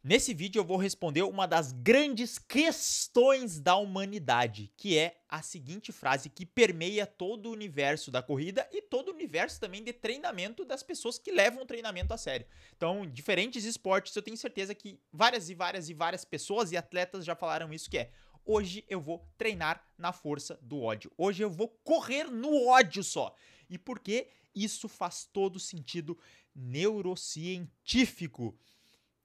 Nesse vídeo eu vou responder uma das grandes questões da humanidade, que é a seguinte frase que permeia todo o universo da corrida e todo o universo também de treinamento das pessoas que levam o treinamento a sério. Então, diferentes esportes, eu tenho certeza que várias pessoas e atletas já falaram isso, que é: hoje eu vou treinar na força do ódio. Hoje eu vou correr no ódio só. E por que isso faz todo sentido neurocientífico?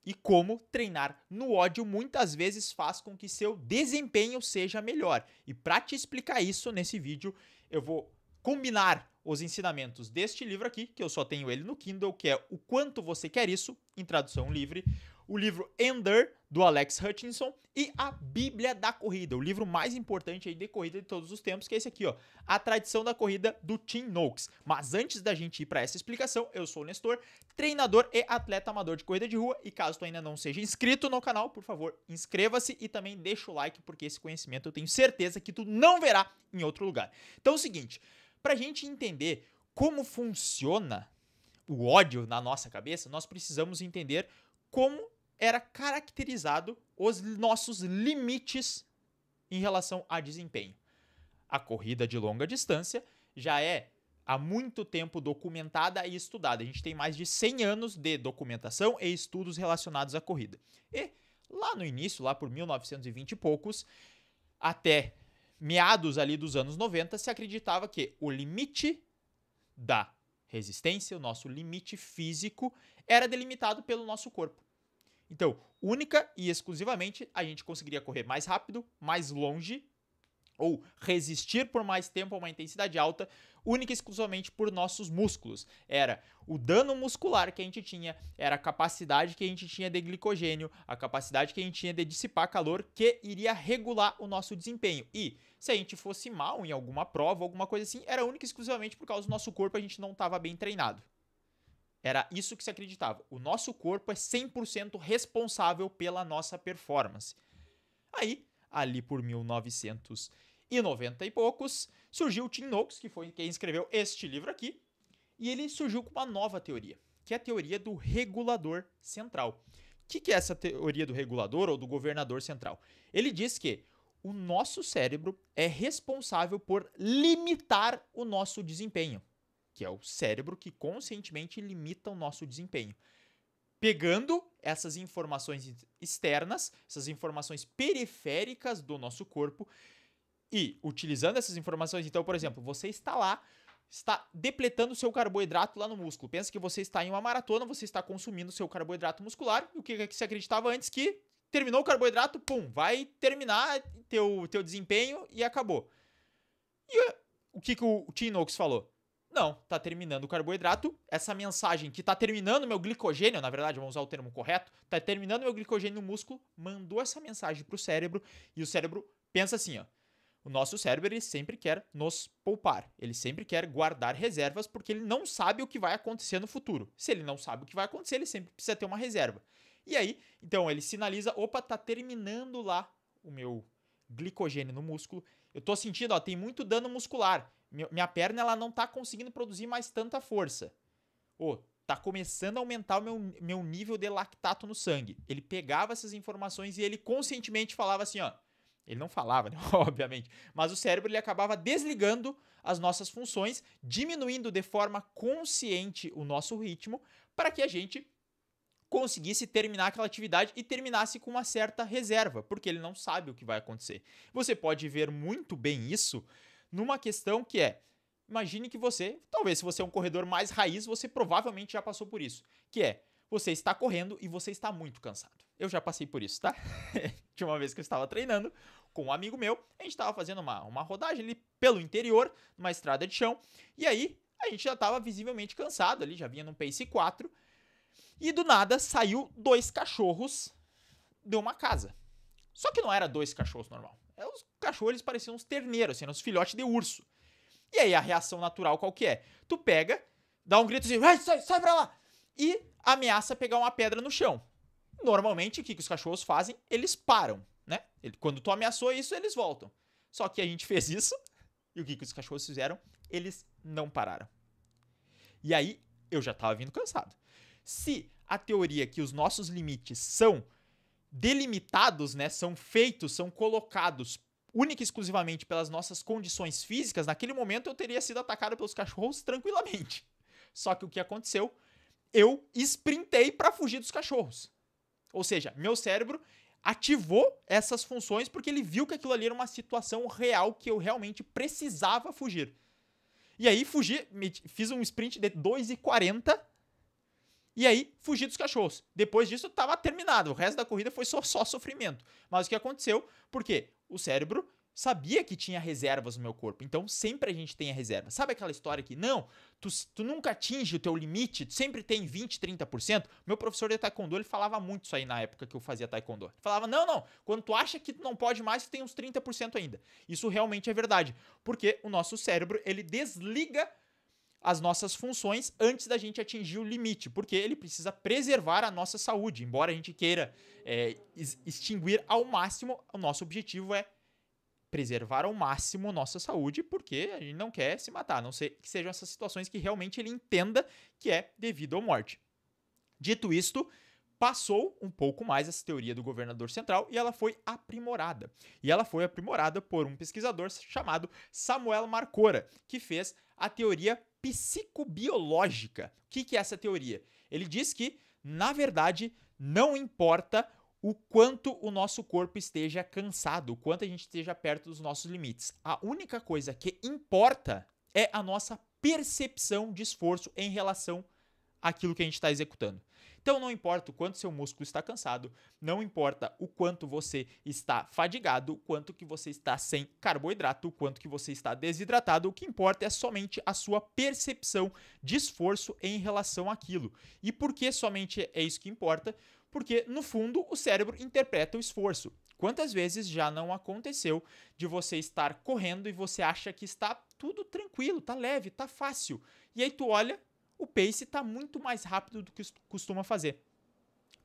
E como treinar no ódio muitas vezes faz com que seu desempenho seja melhor. E para te explicar isso nesse vídeo, eu vou combinar os ensinamentos deste livro aqui, que eu só tenho ele no Kindle, que é O Quanto Você Quer Isso, em tradução livre, o livro Ender, do Alex Hutchinson, e a Bíblia da Corrida, o livro mais importante aí de corrida de todos os tempos, que é esse aqui, ó, A Tradição da Corrida, do Tim Noakes. Mas antes da gente ir para essa explicação, eu sou o Nestor, treinador e atleta amador de corrida de rua, e caso tu ainda não seja inscrito no canal, por favor, inscreva-se e também deixa o like, porque esse conhecimento eu tenho certeza que tu não verá em outro lugar. Então é o seguinte, pra gente entender como funciona o ódio na nossa cabeça, nós precisamos entender como era caracterizado os nossos limites em relação a desempenho. A corrida de longa distância já é há muito tempo documentada e estudada. A gente tem mais de 100 anos de documentação e estudos relacionados à corrida. E lá no início, lá por 1920 e poucos, até meados ali dos anos 90, se acreditava que o limite da resistência, o nosso limite físico, era delimitado pelo nosso corpo. Então, única e exclusivamente, a gente conseguiria correr mais rápido, mais longe, ou resistir por mais tempo a uma intensidade alta, única e exclusivamente por nossos músculos. Era o dano muscular que a gente tinha, era a capacidade que a gente tinha de glicogênio, a capacidade que a gente tinha de dissipar calor, que iria regular o nosso desempenho. E se a gente fosse mal em alguma prova, alguma coisa assim, era única e exclusivamente por causa do nosso corpo, a gente não estava bem treinado. Era isso que se acreditava. O nosso corpo é 100% responsável pela nossa performance. Aí, ali por 1990 e poucos, surgiu o Tim Noakes, que foi quem escreveu este livro aqui, e ele surgiu com uma nova teoria, que é a teoria do regulador central. O que é essa teoria do regulador ou do governador central? Ele diz que o nosso cérebro é responsável por limitar o nosso desempenho, que é o cérebro que conscientemente limita o nosso desempenho. Pegando essas informações externas, essas informações periféricas do nosso corpo e utilizando essas informações, então, por exemplo, você está lá, está depletando o seu carboidrato lá no músculo. Pensa que você está em uma maratona, você está consumindo o seu carboidrato muscular, e o que você acreditava antes? Que terminou o carboidrato, pum, vai terminar teu desempenho e acabou. E o que o Tim Noakes falou? Não, tá terminando o carboidrato. Essa mensagem que tá terminando meu glicogênio, na verdade, vamos usar o termo correto, tá terminando meu glicogênio no músculo, mandou essa mensagem pro cérebro e o cérebro pensa assim, ó. O nosso cérebro, ele sempre quer nos poupar. Ele sempre quer guardar reservas porque ele não sabe o que vai acontecer no futuro. Se ele não sabe o que vai acontecer, ele sempre precisa ter uma reserva. E aí, então, ele sinaliza, opa, tá terminando lá o meu glicogênio no músculo. Eu tô sentindo, ó, tem muito dano muscular. Minha perna, ela não tá conseguindo produzir mais tanta força. Tá começando a aumentar o meu nível de lactato no sangue. Ele pegava essas informações e ele conscientemente falava assim, ó. Ele não falava, né? Obviamente. Mas o cérebro, ele acabava desligando as nossas funções, diminuindo de forma consciente o nosso ritmo, para que a gente conseguisse terminar aquela atividade e terminasse com uma certa reserva, porque ele não sabe o que vai acontecer. Você pode ver muito bem isso numa questão que é, imagine que você, talvez se você é um corredor mais raiz, você provavelmente já passou por isso, que é, você está correndo e você está muito cansado. Eu já passei por isso, tá? De uma vez que eu estava treinando com um amigo meu, a gente estava fazendo uma rodagem ali pelo interior, numa estrada de chão, e aí a gente já estava visivelmente cansado ali, já vinha num pace 4, e do nada saiu 2 cachorros de uma casa. Só que não era 2 cachorros normal. Os cachorros, eles pareciam uns terneiros, assim, uns filhotes de urso. E aí a reação natural qual que é? Tu pega, dá um grito assim, sai pra lá! E ameaça pegar uma pedra no chão. Normalmente, o que os cachorros fazem? Eles param, né? Quando tu ameaçou isso, eles voltam. Só que a gente fez isso, e o que os cachorros fizeram? Eles não pararam. E aí, eu já tava vindo cansado. Se a teoria que os nossos limites são delimitados, né, são feitos, são colocados única e exclusivamente pelas nossas condições físicas, naquele momento eu teria sido atacado pelos cachorros tranquilamente. Só que o que aconteceu? Eu sprintei para fugir dos cachorros. Ou seja, meu cérebro ativou essas funções porque ele viu que aquilo ali era uma situação real que eu realmente precisava fugir. E aí fugi, fiz um sprint de 2,40 e aí fugi dos cachorros. Depois disso estava terminado, o resto da corrida foi só sofrimento. Mas o que aconteceu? Porque o cérebro sabia que tinha reservas no meu corpo, então sempre a gente tem a reserva. Sabe aquela história que, não, tu nunca atinge o teu limite, tu sempre tem 20, 30%? Meu professor de taekwondo, ele falava muito isso aí na época que eu fazia taekwondo. Ele falava, não, quando tu acha que tu não pode mais, tu tem uns 30% ainda. Isso realmente é verdade, porque o nosso cérebro, ele desliga as nossas funções antes da gente atingir o limite, porque ele precisa preservar a nossa saúde. Embora a gente queira extinguir ao máximo, o nosso objetivo é preservar ao máximo nossa saúde, porque a gente não quer se matar, a não ser que sejam essas situações que realmente ele entenda que é devido à morte. Dito isto, passou um pouco mais essa teoria do governador central e ela foi aprimorada. E ela foi aprimorada por um pesquisador chamado Samuel Marcora, que fez a teoria psicobiológica. O que é essa teoria? Ele diz que, na verdade, não importa o quanto o nosso corpo esteja cansado, o quanto a gente esteja perto dos nossos limites. A única coisa que importa é a nossa percepção de esforço em relação àquilo que a gente está executando. Então não importa o quanto seu músculo está cansado, não importa o quanto você está fadigado, o quanto que você está sem carboidrato, o quanto que você está desidratado, o que importa é somente a sua percepção de esforço em relação àquilo. E por que somente é isso que importa? Porque, no fundo, o cérebro interpreta o esforço. Quantas vezes já não aconteceu de você estar correndo e você acha que está tudo tranquilo, tá leve, tá fácil. E aí tu olha, o pace tá muito mais rápido do que costuma fazer.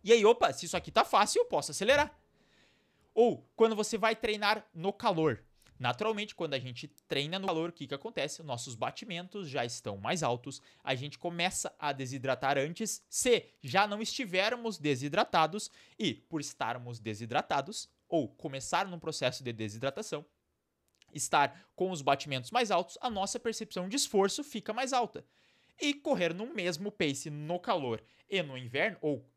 E aí, opa, se isso aqui tá fácil, eu posso acelerar. Ou, quando você vai treinar no calor. Naturalmente, quando a gente treina no calor, o que acontece? Nossos batimentos já estão mais altos, a gente começa a desidratar antes, se já não estivermos desidratados, e por estarmos desidratados, ou começar num processo de desidratação, estar com os batimentos mais altos, a nossa percepção de esforço fica mais alta. E correr no mesmo pace no calor e no inverno, ou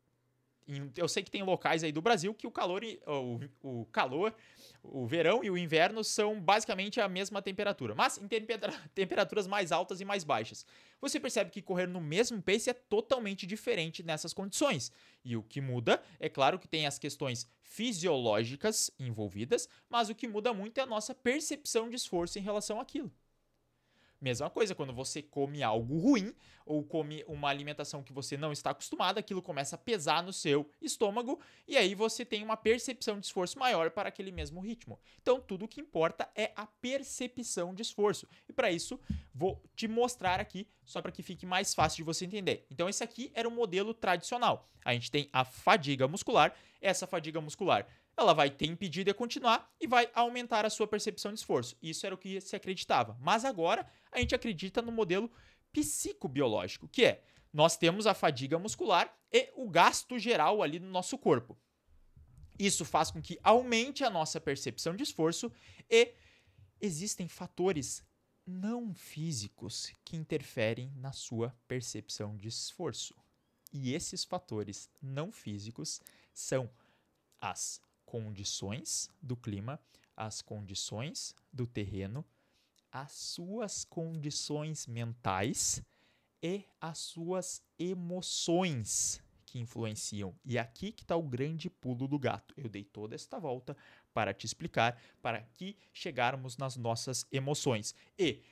eu sei que tem locais aí do Brasil que o verão e o inverno são basicamente a mesma temperatura, mas em temperaturas mais altas e mais baixas. Você percebe que correr no mesmo pace é totalmente diferente nessas condições. E o que muda, é claro que tem as questões fisiológicas envolvidas, mas o que muda muito é a nossa percepção de esforço em relação àquilo. Mesma coisa, quando você come algo ruim ou come uma alimentação que você não está acostumado, aquilo começa a pesar no seu estômago e aí você tem uma percepção de esforço maior para aquele mesmo ritmo. Então, tudo o que importa é a percepção de esforço. E para isso, vou te mostrar aqui, só para que fique mais fácil de você entender. Então, esse aqui era o modelo tradicional. A gente tem a fadiga muscular. Essa fadiga muscular, ela vai te impedir de continuar e vai aumentar a sua percepção de esforço. Isso era o que se acreditava. Mas agora a gente acredita no modelo psicobiológico, que é, nós temos a fadiga muscular e o gasto geral ali no nosso corpo. Isso faz com que aumente a nossa percepção de esforço e existem fatores não físicos que interferem na sua percepção de esforço. E esses fatores não físicos são as condições do clima, as condições do terreno, as suas condições mentais e as suas emoções que influenciam. E aqui que está o grande pulo do gato. Eu dei toda esta volta para te explicar, para que chegarmos nas nossas emoções. E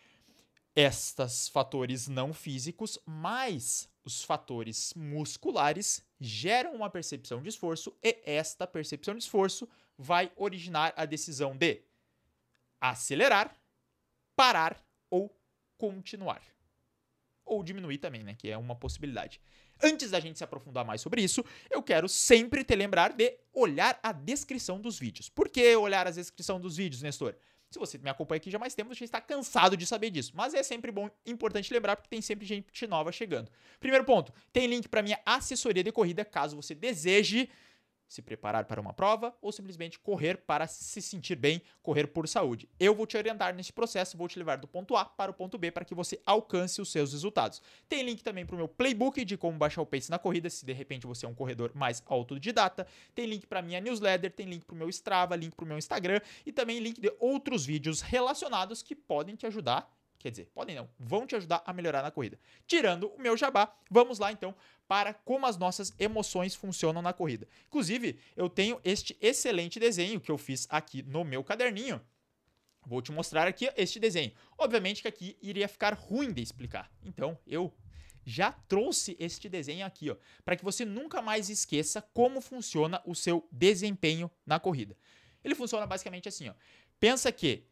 estes fatores não físicos, mais os fatores musculares, geram uma percepção de esforço e esta percepção de esforço vai originar a decisão de acelerar, parar ou continuar. Ou diminuir também, né? Que é uma possibilidade. Antes da gente se aprofundar mais sobre isso, eu quero sempre te lembrar de olhar a descrição dos vídeos. Por que olhar a descrição dos vídeos, Nestor? Se você me acompanha aqui já há mais tempo, você está cansado de saber disso. Mas é sempre bom, importante lembrar, porque tem sempre gente nova chegando. Primeiro ponto, tem link para minha assessoria de corrida, caso você deseje se preparar para uma prova ou simplesmente correr para se sentir bem, correr por saúde. Eu vou te orientar nesse processo, vou te levar do ponto A para o ponto B para que você alcance os seus resultados. Tem link também para o meu playbook de como baixar o pace na corrida, se de repente você é um corredor mais autodidata. Tem link para minha newsletter, tem link para o meu Strava, link para o meu Instagram e também link de outros vídeos relacionados que podem te ajudar. Quer dizer, podem não, vão te ajudar a melhorar na corrida. Tirando o meu jabá, vamos lá então para como as nossas emoções funcionam na corrida. Inclusive, eu tenho este excelente desenho que eu fiz aqui no meu caderninho. Vou te mostrar aqui este desenho. Obviamente que aqui iria ficar ruim de explicar. Então, eu já trouxe este desenho aqui, ó, para que você nunca mais esqueça como funciona o seu desempenho na corrida. Ele funciona basicamente assim, ó. Pensa que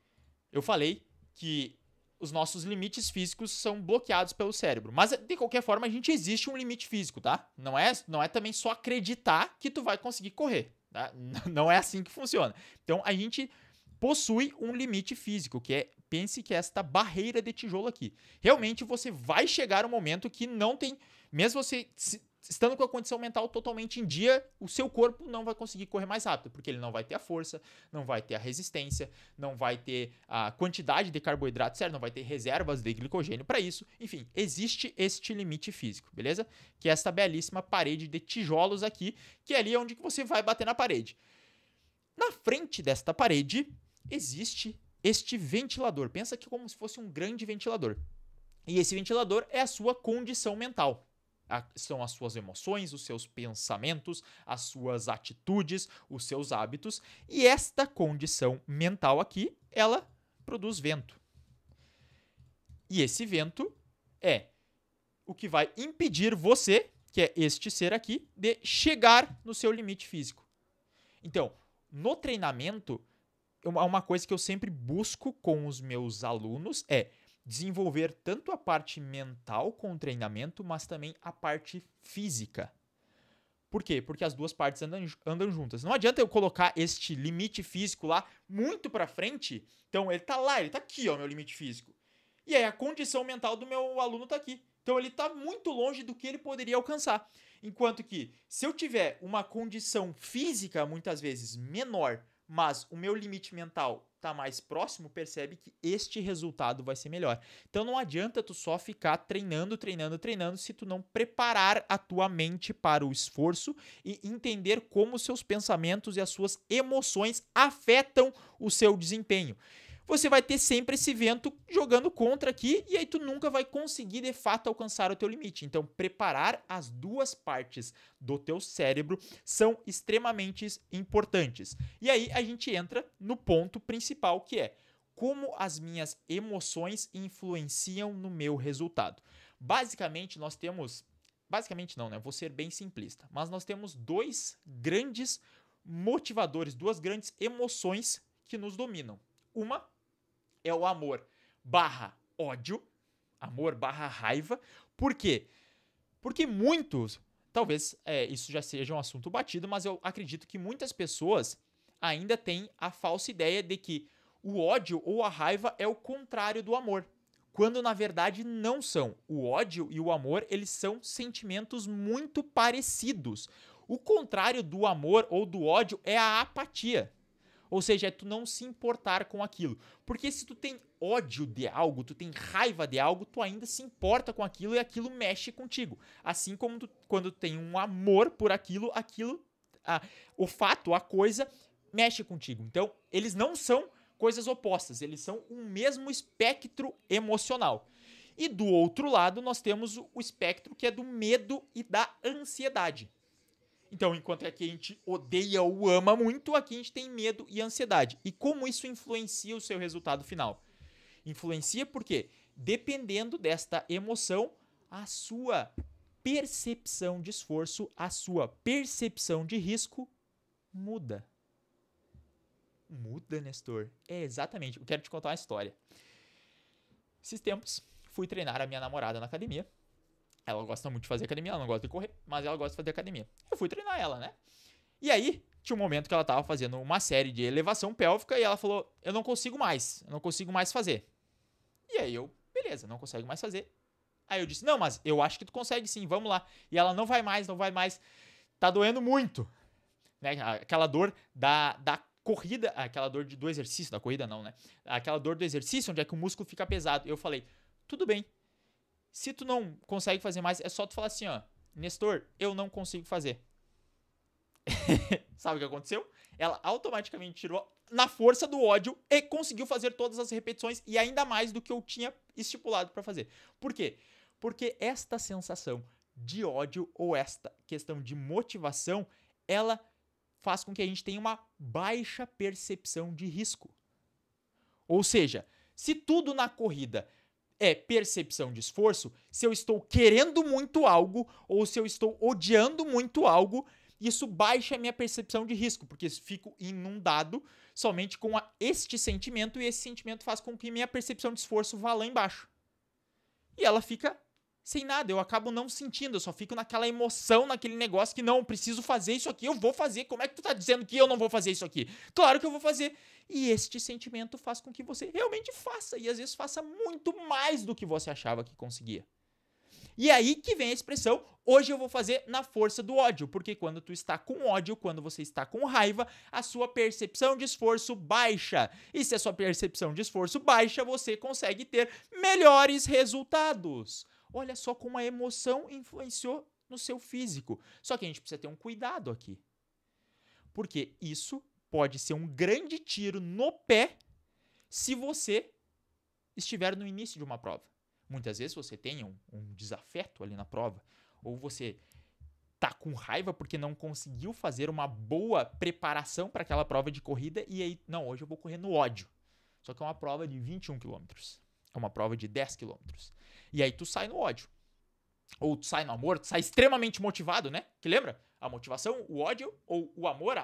eu falei que os nossos limites físicos são bloqueados pelo cérebro. Mas, de qualquer forma, a gente existe um limite físico, tá? Não é também só acreditar que tu vai conseguir correr, tá? Não é assim que funciona. Então, a gente possui um limite físico, que é, pense que é esta barreira de tijolo aqui. Realmente, você vai chegar um momento que não tem, mesmo você estando com a condição mental totalmente em dia, o seu corpo não vai conseguir correr mais rápido, porque ele não vai ter a força, não vai ter a resistência, não vai ter a quantidade de carboidrato certo, não vai ter reservas de glicogênio para isso. Enfim, existe este limite físico, beleza? Que é esta belíssima parede de tijolos aqui, que é ali onde você vai bater na parede. Na frente desta parede existe este ventilador. Pensa que como se fosse um grande ventilador. E esse ventilador é a sua condição mental. São as suas emoções, os seus pensamentos, as suas atitudes, os seus hábitos. E esta condição mental aqui, ela produz vento. E esse vento é o que vai impedir você, que é este ser aqui, de chegar no seu limite físico. Então, no treinamento, uma coisa que eu sempre busco com os meus alunos é desenvolver tanto a parte mental com o treinamento, mas também a parte física. Por quê? Porque as duas partes andam juntas. Não adianta eu colocar este limite físico lá muito para frente. Então, ele tá lá, ele tá aqui, ó, meu limite físico. E aí, a condição mental do meu aluno tá aqui. Então, ele tá muito longe do que ele poderia alcançar. Enquanto que, se eu tiver uma condição física, muitas vezes, menor, mas o meu limite mental está mais próximo, percebe que este resultado vai ser melhor. Então não adianta tu só ficar treinando se tu não preparar a tua mente para o esforço e entender como os seus pensamentos e as suas emoções afetam o seu desempenho. Você vai ter sempre esse vento jogando contra aqui e aí tu nunca vai conseguir de fato alcançar o teu limite. Então, preparar as duas partes do teu cérebro são extremamente importantes. E aí a gente entra no ponto principal, que é como as minhas emoções influenciam no meu resultado. Basicamente, nós temos... Basicamente não, né? Vou ser bem simplista. Mas nós temos dois grandes motivadores, duas grandes emoções que nos dominam. Uma é o amor barra ódio, amor barra raiva. Por quê? Porque muitos, talvez isso já seja um assunto batido, mas eu acredito que muitas pessoas ainda têm a falsa ideia de que o ódio ou a raiva é o contrário do amor, quando na verdade não são. O ódio e o amor, eles são sentimentos muito parecidos. O contrário do amor ou do ódio é a apatia. Ou seja, é tu não se importar com aquilo. Porque se tu tem ódio de algo, tu tem raiva de algo, tu ainda se importa com aquilo e aquilo mexe contigo. Assim como quando tu tem um amor por aquilo, o fato, a coisa, mexe contigo. Então, eles não são coisas opostas, eles são um mesmo espectro emocional. E do outro lado, nós temos o espectro que é do medo e da ansiedade. Então, enquanto aqui a gente odeia ou ama muito, aqui a gente tem medo e ansiedade. E como isso influencia o seu resultado final? Influencia porque, dependendo desta emoção, a sua percepção de esforço, a sua percepção de risco muda. Muda, Nestor? É, exatamente. Eu quero te contar uma história. Esses tempos, fui treinar a minha namorada na academia. Ela gosta muito de fazer academia, ela não gosta de correr, mas ela gosta de fazer academia. Eu fui treinar ela, né? E aí, tinha um momento que ela tava fazendo uma série de elevação pélvica e ela falou, eu não consigo mais fazer. E aí eu, beleza, não consegue mais fazer. Aí eu disse, não, mas eu acho que tu consegue sim, vamos lá. E ela, não vai mais, tá doendo muito. né? Aquela dor da corrida, aquela dor do exercício, da corrida não, né? Aquela dor do exercício, onde é que o músculo fica pesado. Eu falei, tudo bem, se tu não consegue fazer mais, é só tu falar assim, ó, Nestor, eu não consigo fazer. Sabe o que aconteceu? Ela automaticamente tirou na força do ódio e conseguiu fazer todas as repetições e ainda mais do que eu tinha estipulado para fazer. Por quê? Porque esta sensação de ódio ou esta questão de motivação, ela faz com que a gente tenha uma baixa percepção de risco. Ou seja, se tudo na corrida é percepção de esforço, se eu estou querendo muito algo ou se eu estou odiando muito algo, isso baixa a minha percepção de risco, porque fico inundado somente com este sentimento e esse sentimento faz com que minha percepção de esforço vá lá embaixo. E ela fica sem nada, eu acabo não sentindo, eu só fico naquela emoção, naquele negócio que não, preciso fazer isso aqui, eu vou fazer, como é que tu tá dizendo que eu não vou fazer isso aqui? Claro que eu vou fazer. E este sentimento faz com que você realmente faça, e às vezes faça muito mais do que você achava que conseguia. E aí que vem a expressão, hoje eu vou fazer na força do ódio, porque quando tu está com ódio, quando você está com raiva, a sua percepção de esforço baixa. E se a sua percepção de esforço baixa, você consegue ter melhores resultados. Olha só como a emoção influenciou no seu físico. Só que a gente precisa ter um cuidado aqui. Porque isso pode ser um grande tiro no pé se você estiver no início de uma prova. Muitas vezes você tem um desafeto ali na prova, ou você tá com raiva porque não conseguiu fazer uma boa preparação para aquela prova de corrida e aí, não, hoje eu vou correr no ódio. Só que é uma prova de 21 km. É uma prova de 10 km. E aí tu sai no ódio. Ou tu sai no amor, tu sai extremamente motivado, né? Que lembra? A motivação, o ódio ou o amor,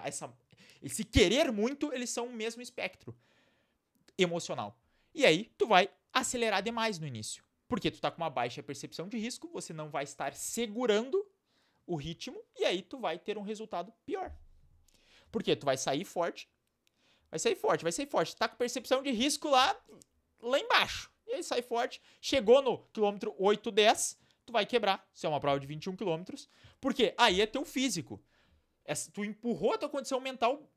esse querer muito, eles são o mesmo espectro emocional. E aí tu vai acelerar demais no início. Porque tu tá com uma baixa percepção de risco, você não vai estar segurando o ritmo e aí tu vai ter um resultado pior. Porque tu vai sair forte, tá com percepção de risco lá embaixo. E aí sai forte, chegou no quilômetro 8, 10, tu vai quebrar, se é uma prova de 21 quilômetros, porque aí é teu físico. Tu empurrou a tua condição mental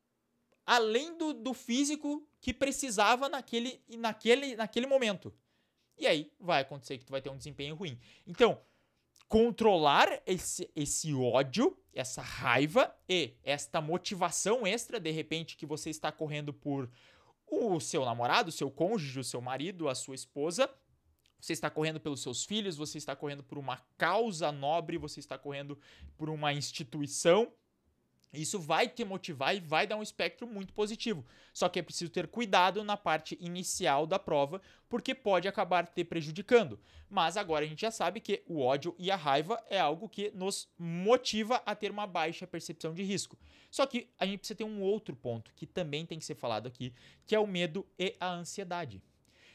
além do físico que precisava naquele momento. E aí vai acontecer que tu vai ter um desempenho ruim. Então, controlar esse ódio, essa raiva e esta motivação extra, de repente, que você está correndo por o seu namorado, o seu cônjuge, o seu marido, a sua esposa, você está correndo pelos seus filhos, você está correndo por uma causa nobre, você está correndo por uma instituição. Isso vai te motivar e vai dar um espectro muito positivo. Só que é preciso ter cuidado na parte inicial da prova, porque pode acabar te prejudicando. Mas agora a gente já sabe que o ódio e a raiva é algo que nos motiva a ter uma baixa percepção de risco. Só que a gente precisa ter um outro ponto que também tem que ser falado aqui, que é o medo e a ansiedade.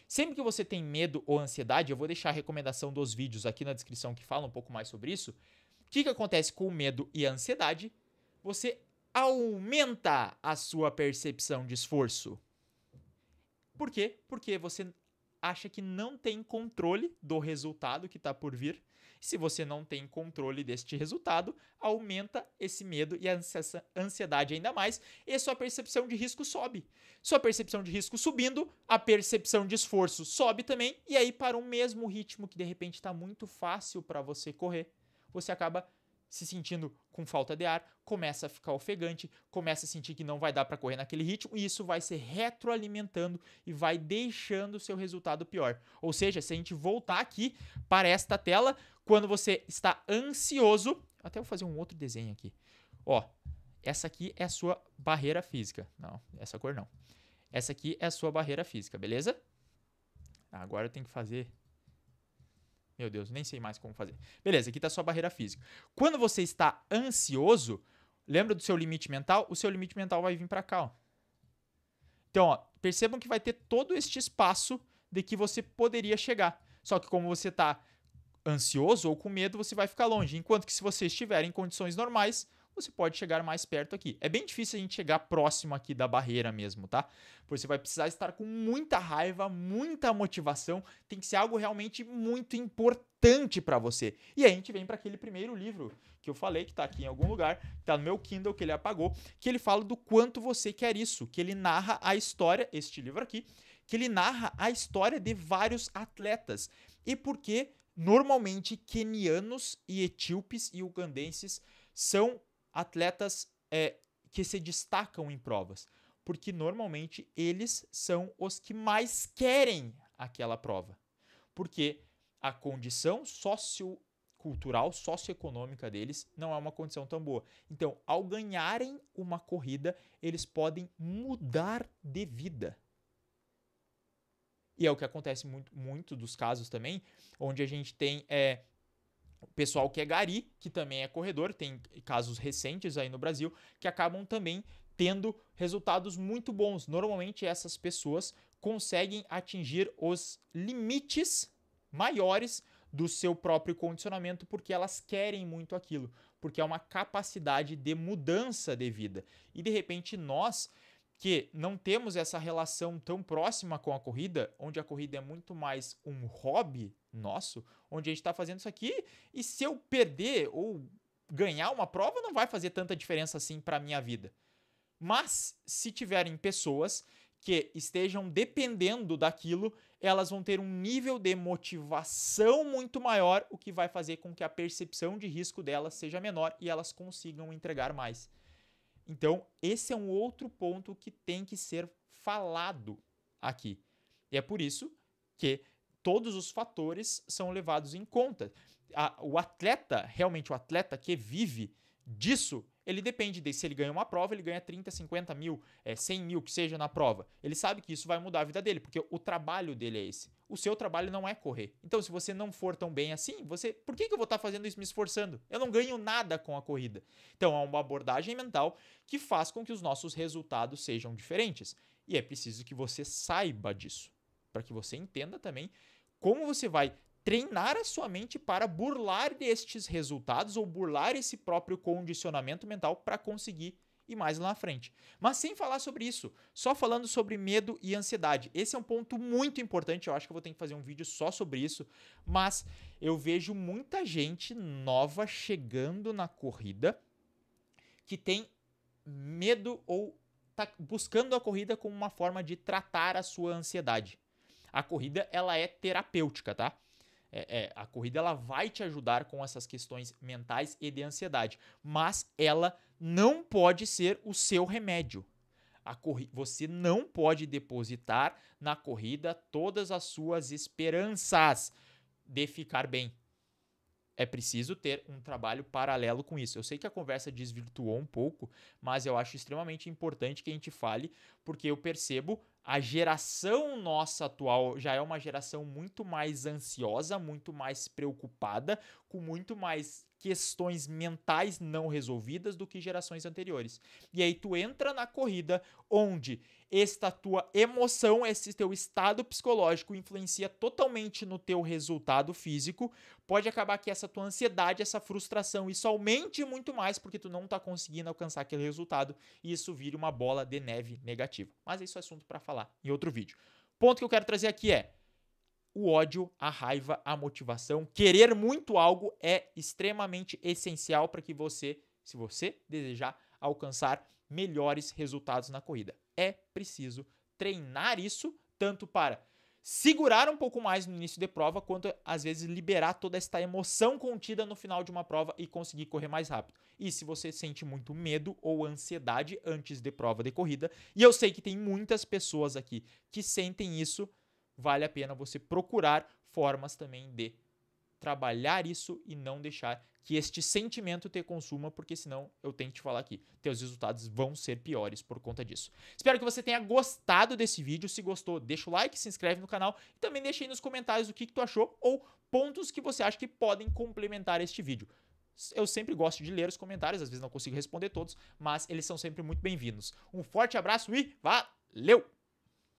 Sempre que você tem medo ou ansiedade, eu vou deixar a recomendação dos vídeos aqui na descrição que fala um pouco mais sobre isso. O que acontece com o medo e a ansiedade? Você aumenta a sua percepção de esforço. Por quê? Porque você acha que não tem controle do resultado que está por vir. Se você não tem controle deste resultado, aumenta esse medo e a ansiedade ainda mais e sua percepção de risco sobe. Sua percepção de risco subindo, a percepção de esforço sobe também e aí para um mesmo ritmo que de repente está muito fácil para você correr, você acaba se sentindo com falta de ar, começa a ficar ofegante, começa a sentir que não vai dar para correr naquele ritmo e isso vai se retroalimentando e vai deixando o seu resultado pior. Ou seja, se a gente voltar aqui para esta tela, quando você está ansioso, até vou fazer um outro desenho aqui. Ó, essa aqui é a sua barreira física. Não, essa cor não. Essa aqui é a sua barreira física, beleza? Agora eu tenho que fazer... Meu Deus, nem sei mais como fazer. Beleza, aqui está a sua barreira física. Quando você está ansioso, lembra do seu limite mental? O seu limite mental vai vir para cá, ó. Então, ó, percebam que vai ter todo este espaço de que você poderia chegar. Só que como você está ansioso ou com medo, você vai ficar longe. Enquanto que se você estiver em condições normais, você pode chegar mais perto aqui. É bem difícil a gente chegar próximo aqui da barreira mesmo, tá? Você vai precisar estar com muita raiva, muita motivação, tem que ser algo realmente muito importante para você. E aí a gente vem para aquele primeiro livro que eu falei, que tá aqui em algum lugar, que tá no meu Kindle, que ele apagou, que ele fala do quanto você quer isso, que ele narra a história, este livro aqui, que ele narra a história de vários atletas e por que normalmente quenianos e etíopes e ugandenses são atletas que se destacam em provas, porque normalmente eles são os que mais querem aquela prova, porque a condição sociocultural, socioeconômica deles não é uma condição tão boa. Então, ao ganharem uma corrida, eles podem mudar de vida. E é o que acontece muito dos casos também, onde a gente tem o pessoal que é gari, que também é corredor, tem casos recentes aí no Brasil, que acabam também tendo resultados muito bons. Normalmente essas pessoas conseguem atingir os limites maiores do seu próprio condicionamento porque elas querem muito aquilo, porque é uma capacidade de mudança de vida. E de repente nós que não temos essa relação tão próxima com a corrida, onde a corrida é muito mais um hobby nosso, onde a gente está fazendo isso aqui e se eu perder ou ganhar uma prova não vai fazer tanta diferença assim para a minha vida. Mas se tiverem pessoas que estejam dependendo daquilo, elas vão ter um nível de motivação muito maior, o que vai fazer com que a percepção de risco delas seja menor e elas consigam entregar mais. Então, esse é um outro ponto que tem que ser falado aqui. E é por isso que todos os fatores são levados em conta. O atleta, realmente o atleta que vive disso, ele depende de se ele ganha uma prova, ele ganha 30, 50 mil, 100 mil, que seja na prova. Ele sabe que isso vai mudar a vida dele, porque o trabalho dele é esse. O seu trabalho não é correr. Então, se você não for tão bem assim, por que eu vou estar fazendo isso me esforçando? Eu não ganho nada com a corrida. Então, é uma abordagem mental que faz com que os nossos resultados sejam diferentes. E é preciso que você saiba disso, para que você entenda também como você vai treinar a sua mente para burlar estes resultados ou burlar esse próprio condicionamento mental para conseguir ir mais lá na frente. Mas sem falar sobre isso, só falando sobre medo e ansiedade. Esse é um ponto muito importante, eu acho que eu vou ter que fazer um vídeo só sobre isso, mas eu vejo muita gente nova chegando na corrida que tem medo ou está buscando a corrida como uma forma de tratar a sua ansiedade. A corrida, ela é terapêutica, tá? A corrida ela vai te ajudar com essas questões mentais e de ansiedade, mas ela não pode ser o seu remédio. Você não pode depositar na corrida todas as suas esperanças de ficar bem. É preciso ter um trabalho paralelo com isso. Eu sei que a conversa desvirtuou um pouco, mas eu acho extremamente importante que a gente fale, porque eu percebo a geração nossa atual já é uma geração muito mais ansiosa, muito mais preocupada, com muito mais questões mentais não resolvidas do que gerações anteriores. E aí tu entra na corrida onde esta tua emoção, esse teu estado psicológico influencia totalmente no teu resultado físico, pode acabar que essa tua ansiedade, essa frustração, isso aumente muito mais porque tu não tá conseguindo alcançar aquele resultado e isso vira uma bola de neve negativa. Mas isso é assunto para falar em outro vídeo. O ponto que eu quero trazer aqui é o ódio, a raiva, a motivação, querer muito algo é extremamente essencial para que você, se você desejar alcançar melhores resultados na corrida. É preciso treinar isso tanto para segurar um pouco mais no início de prova, quanto às vezes liberar toda esta emoção contida no final de uma prova e conseguir correr mais rápido. E se você sente muito medo ou ansiedade antes de prova de corrida, e eu sei que tem muitas pessoas aqui que sentem isso, vale a pena você procurar formas também de trabalhar isso e não deixar que este sentimento te consuma, porque senão, eu tenho que te falar aqui, teus resultados vão ser piores por conta disso. Espero que você tenha gostado desse vídeo. Se gostou, deixa o like, se inscreve no canal e também deixa aí nos comentários o que tu achou ou pontos que você acha que podem complementar este vídeo. Eu sempre gosto de ler os comentários, às vezes não consigo responder todos, mas eles são sempre muito bem-vindos. Um forte abraço e valeu!